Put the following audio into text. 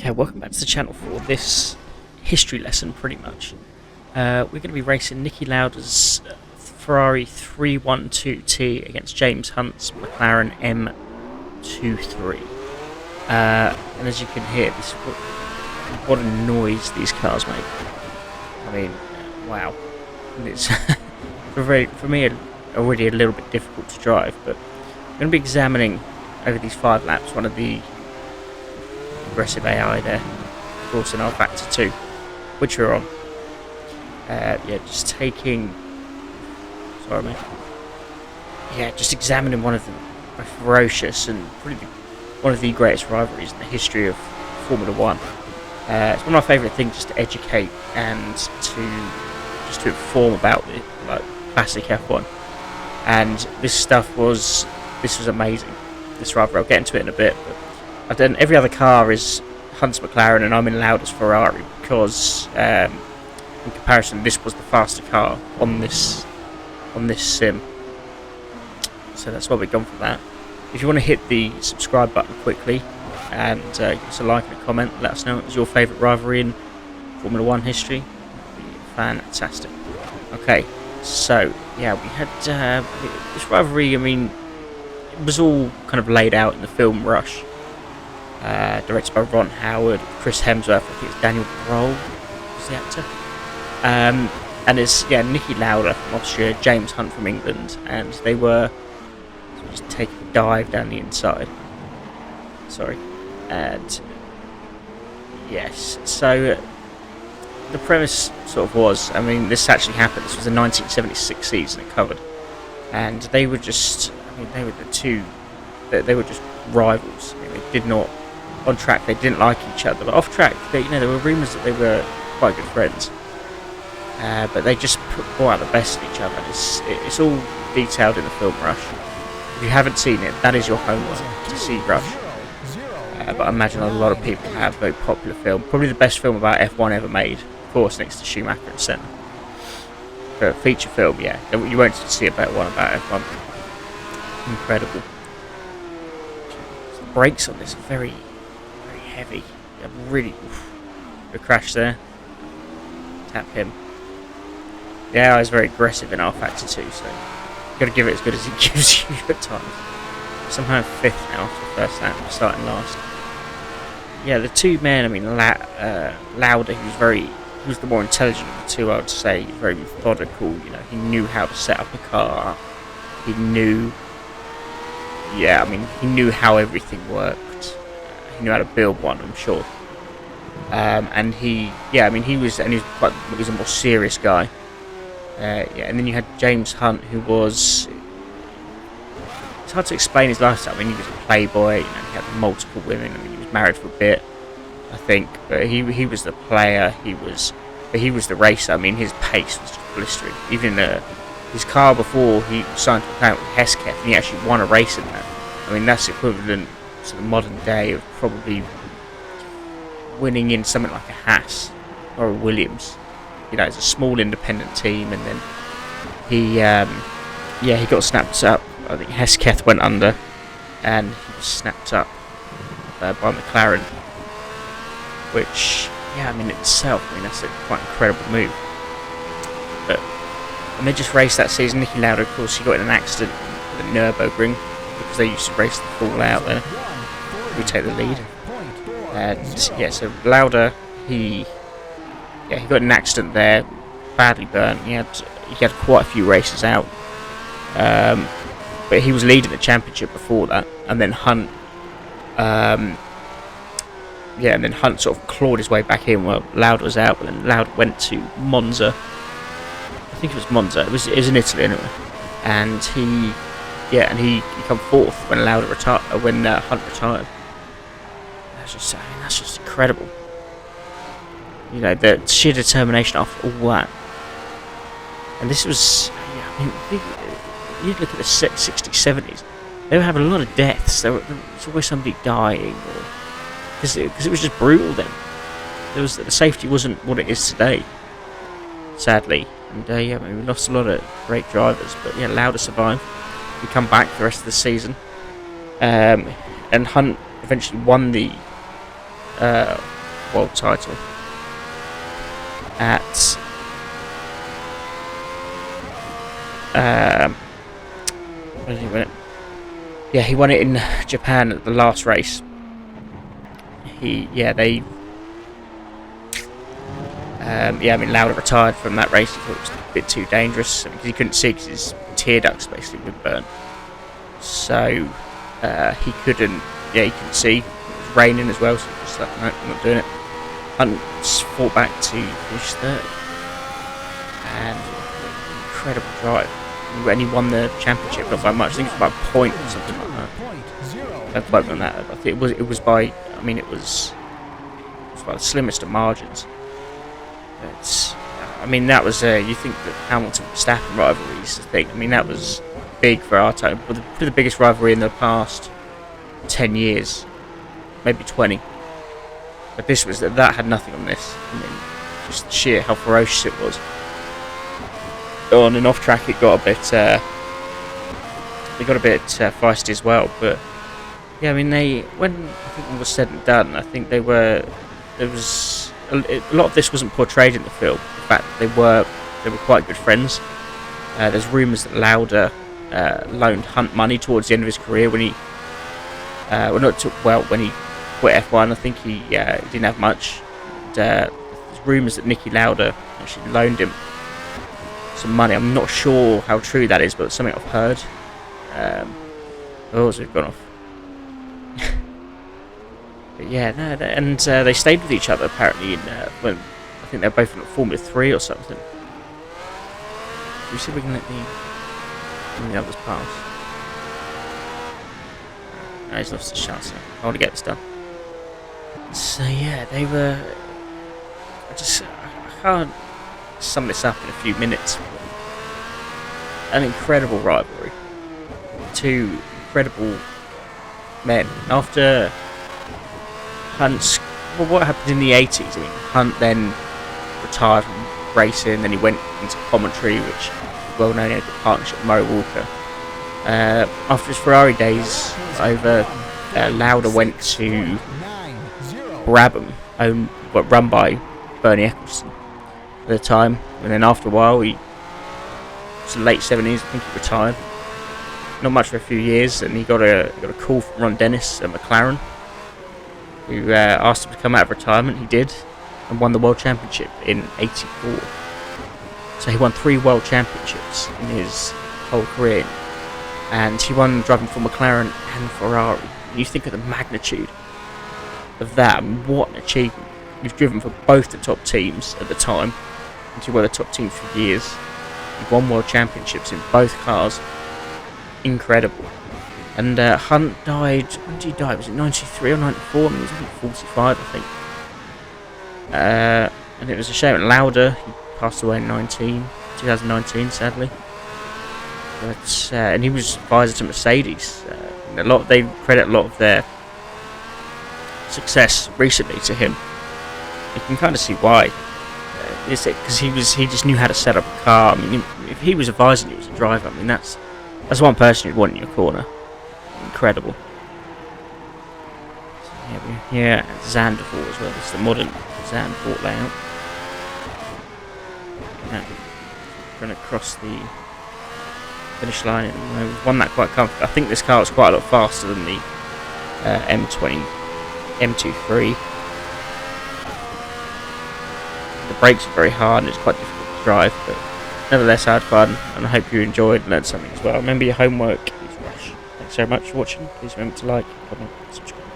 Okay, welcome back to the channel for this history lesson, pretty much. We're going to be racing Niki Lauda's Ferrari 312T against James Hunt's Mclaren M23. And as you can hear, what a noise these cars make. I mean, wow. And it's for me, already a little bit difficult to drive, but I'm going to be examining over these 5 laps one of the aggressive AI there, of course, in Rfactor 2, which we're on. Just taking. Sorry, mate. Yeah, just examining one of the ferocious and probably one of the greatest rivalries in the history of Formula One. It's one of my favourite things, just to educate and to inform about the classic F1. And this was amazing. This rivalry. I'll get into it in a bit, but I've done every other car is Hunt's McLaren and I'm in Lauda's Ferrari because in comparison this was the faster car on this sim, so that's why we've gone for that. If you want to hit the subscribe button quickly and give us a like and a comment, let us know what was your favourite rivalry in Formula 1 history. That'd be fantastic. Okay, so yeah, we had this rivalry. I mean, it was all kind of laid out in the film Rush. Directed by Ron Howard, Chris Hemsworth, I think it's Daniel Grohl was the actor. And it's Niki Lauda from Austria, James Hunt from England, and they were just taking a dive down the inside. Sorry. And yes, so the premise sort of was, I mean, this actually happened. This was the 1976 season it covered, and they were just, they were they were just rivals. They did not. On track, they didn't like each other, but off track, there were rumours that they were quite good friends. But they just brought out the best of each other. It's all detailed in the film Rush. If you haven't seen it, that is your homework, to see Rush. But I imagine a lot of people have. Very popular film, probably the best film about F1 ever made, of course, next to Schumacher and Senna. For a feature film, yeah, you won't see a better one about F1. Incredible. The brakes on this are very heavy. Yeah, really. A crash there. Tap him. Yeah, he's very aggressive in Rfactor 2, so you've got to give it as good as he gives you at times. Somehow 5th now after the first lap, starting last. Yeah, the two men, I mean, Lauda, he was the more intelligent of the two, I would say. He was very methodical, he knew how to set up a car. He knew how everything worked. He knew how to build one, I'm sure. And he was a more serious guy. And then you had James Hunt, who was. It's hard to explain his lifestyle. I mean, he was a playboy. He had multiple women. I mean, he was married for a bit, I think. But he was the player. He was the racer. I mean, his pace was just blistering. Even his car before he signed to a plan with Hesketh, and he actually won a race in that. I mean, that's equivalent to the modern day of probably winning in something like a Haas or a Williams. It's a small independent team, and then he got snapped up. I think Hesketh went under, and he was snapped up by McLaren, which, in itself, that's a quite incredible move. And they just raced that season. Niki Lauda, of course, he got in an accident at the Nürburgring because they used to race the full out there. We take the lead, and so Lauda, he got in an accident there, badly burnt. He had quite a few races out, but he was leading the championship before that, and then Hunt, sort of clawed his way back in while Lauda was out, but then Lauda went to Monza. I think it was Monza. It was in Italy anyway, and he come 4th when Hunt retired. That's just incredible. The sheer determination after all that. And this was, you'd look at the 60s, 70s, they were having a lot of deaths. There was always somebody dying, because it was just brutal then. The safety wasn't what it is today, sadly. And we lost a lot of great drivers, but Lauda survived. He come back for the rest of the season, and Hunt eventually won the world title at when did he win it? Yeah, he won it in Japan at the last race. I mean, Lauda retired from that race. He thought it was a bit too dangerous because he couldn't see because his tear ducts basically been burnt. So he couldn't. Yeah, he couldn't see. It was raining as well, so he was just like, no, I'm not doing it. Hunt fought back to finish third, and incredible drive. And he won the championship, not by much. I think it was by a point or something like that. Don't quote me on that. I think it was by. I mean, it was by the slimmest of margins. But I mean, that was you think that Hamilton-Verstappen rivalry is the thing. I mean, that was big for our time. Probably the biggest rivalry in the past 10 years, maybe 20. But this was that had nothing on this. I mean, just sheer how ferocious it was. On and off track, it got a bit. They got a bit feisty as well. But yeah, I mean, when I think all was said and done, I think there was a lot of this wasn't portrayed in the film. In fact, they were quite good friends. There's rumours that Lauda loaned Hunt money towards the end of his career when he when he quit F1. I think he didn't have much. And, there's rumours that Niki Lauda actually loaned him some money. I'm not sure how true that is, but it's something I've heard. So we've gone off. But yeah, no, and they stayed with each other apparently when I think they're both in Formula 3 or something. We see if we can let the others pass. No, he's lost his chance. I want to get this done. So yeah, they were. I can't sum this up in a few minutes. An incredible rivalry. Two incredible men. After Hunt's, well, what happened in the 80s? I mean, Hunt then retired from racing, then he went into commentary, which is well known as a partnership with Murray Walker. After his Ferrari days over, Lauda went to Brabham, run by Bernie Ecclestone at the time, and then after a while, it was the late 70s, I think he retired. Not much for a few years, and he got a call from Ron Dennis at Mclaren, who asked him to come out of retirement. He did, and won the World Championship in '84. So he won 3 World Championships in his whole career, and he won driving for McLaren and Ferrari. And you think of the magnitude of that, and what an achievement. You've driven for both the top teams at the time, and you were the top team for years. You've won World Championships in both cars. Incredible. And Hunt died, when did he die? Was it 93 or 94? I mean, he was only 45, I think. And it was a shame. Lauda, he passed away in 2019, sadly. But and he was advisor to Mercedes. They credit a lot of their success recently to him. You can kind of see why. Because he just knew how to set up a car. I mean, if he was advising you as a driver, I mean, that's one person you'd want in your corner. Incredible. So here Zandvoort as well. This is the modern Zandvoort layout. Now, going to cross the finish line, and we've won that quite comfortably. I think this car was quite a lot faster than the M23. The brakes are very hard and it's quite difficult to drive, but nevertheless I had fun, and I hope you enjoyed and learned something as well. Remember, your homework is rush. Thanks very much for watching. Please remember to like, comment, subscribe.